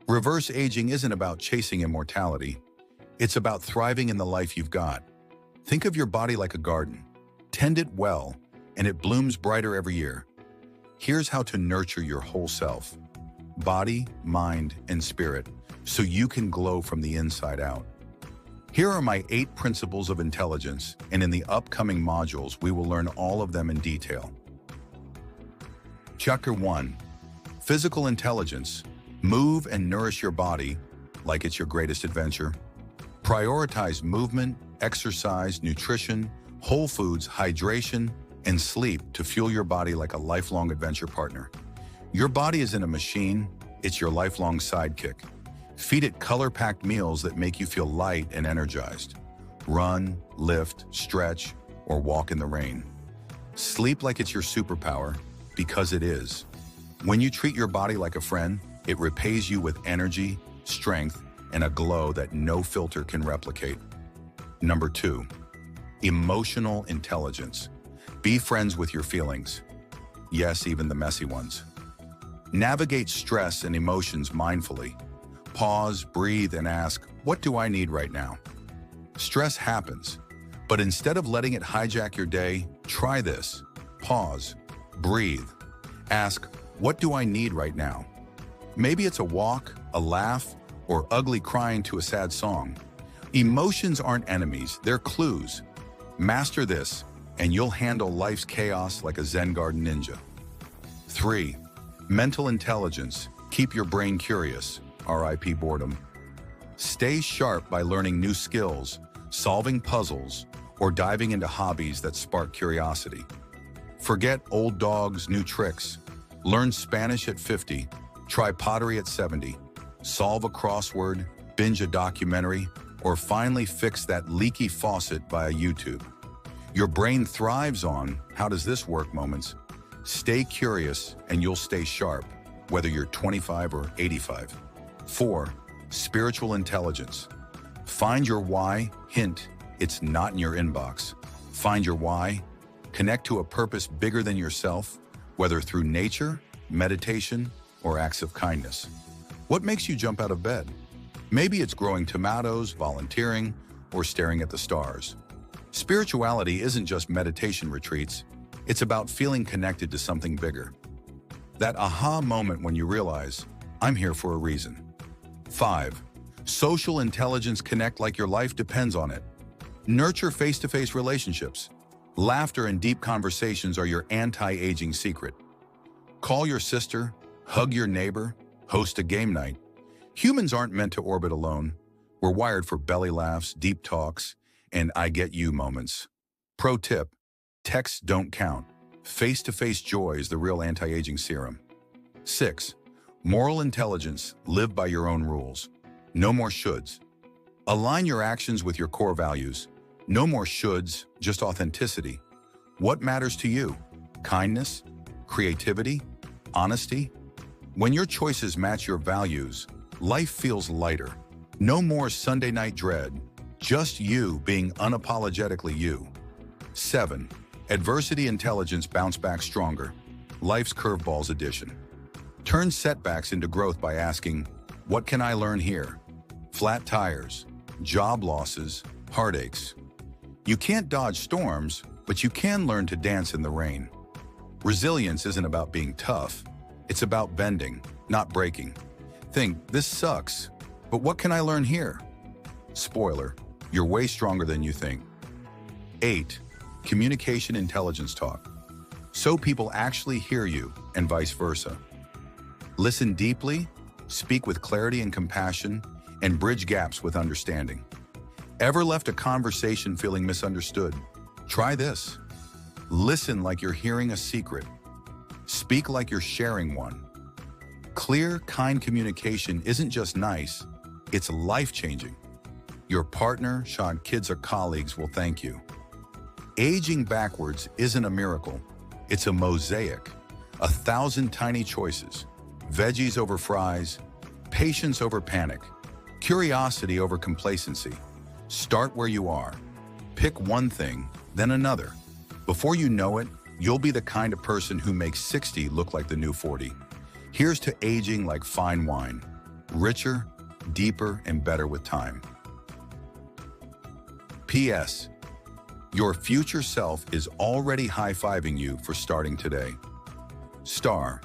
Reverse aging isn't about chasing immortality. It's about thriving in the life you've got. Think of your body like a garden. Tend it well, and it blooms brighter every year. Here's how to nurture your whole self: body, mind, and spirit, so you can glow from the inside out. Here are my 8 principles of intelligence, and in the upcoming modules, we will learn all of them in detail. Chapter 1. Physical intelligence. Move and nourish your body like it's your greatest adventure. Prioritize movement, exercise, nutrition, whole foods, hydration, and sleep to fuel your body like a lifelong adventure partner. Your body isn't a machine, it's your lifelong sidekick. Feed it color-packed meals that make you feel light and energized. Run, lift, stretch, or walk in the rain. Sleep like it's your superpower, because it is. When you treat your body like a friend, it repays you with energy, strength, and a glow that no filter can replicate. Number 2, emotional intelligence. Be friends with your feelings. Yes, even the messy ones. Navigate stress and emotions mindfully. Pause, breathe, and ask, what do I need right now? Stress happens, but instead of letting it hijack your day, try this. Pause, breathe, ask, what do I need right now? Maybe it's a walk, a laugh, or ugly crying to a sad song. Emotions aren't enemies, they're clues. Master this, and you'll handle life's chaos like a Zen garden ninja. 3. Mental intelligence. Keep your brain curious. R.I.P. boredom. Stay sharp by learning new skills, solving puzzles, or diving into hobbies that spark curiosity. Forget old dogs, new tricks. Learn Spanish at 50, try pottery at 70, solve a crossword, binge a documentary, or finally fix that leaky faucet via YouTube. Your brain thrives on "how does this work" moments. Stay curious and you'll stay sharp, whether you're 25 or 85. 4. Spiritual intelligence. Find your why. Hint, it's not in your inbox. Find your why. Connect to a purpose bigger than yourself, whether through nature, meditation, or acts of kindness. What makes you jump out of bed? Maybe it's growing tomatoes, volunteering, or staring at the stars. Spirituality isn't just meditation retreats. It's about feeling connected to something bigger. That aha moment when you realize, I'm here for a reason. 5. Social intelligence. Connect like your life depends on it. Nurture face-to-face relationships. Laughter and deep conversations are your anti-aging secret. Call your sister, hug your neighbor, host a game night. Humans aren't meant to orbit alone. We're wired for belly laughs, deep talks, and I get you moments. Pro tip, texts don't count. Face-to-face joy is the real anti-aging serum. 6. Moral intelligence. Live by your own rules. No more shoulds. Align your actions with your core values. No more shoulds, just authenticity. What matters to you? Kindness? Creativity? Honesty? When your choices match your values, life feels lighter. No more Sunday night dread. Just you being unapologetically you. 7. Adversity intelligence. Bounce back stronger. Life's curveballs edition. Turn setbacks into growth by asking, what can I learn here? Flat tires, job losses, heartaches. You can't dodge storms, but you can learn to dance in the rain. Resilience isn't about being tough. It's about bending, not breaking. Think, this sucks, but what can I learn here? Spoiler, you're way stronger than you think. 8. Communication intelligence talk. So people actually hear you and vice versa. Listen deeply, speak with clarity and compassion, and bridge gaps with understanding. Ever left a conversation feeling misunderstood? Try this. Listen like you're hearing a secret. Speak like you're sharing one. Clear, kind communication isn't just nice, it's life-changing. Your partner, kids, or colleagues will thank you. Aging backwards isn't a miracle, it's a mosaic. 1,000 tiny choices. Veggies over fries, patience over panic, curiosity over complacency. Start where you are. Pick one thing, then another. Before you know it, you'll be the kind of person who makes 60 look like the new 40. Here's to aging like fine wine. richer, deeper, and better with time. P.S. Your future self is already high-fiving you for starting today. Star.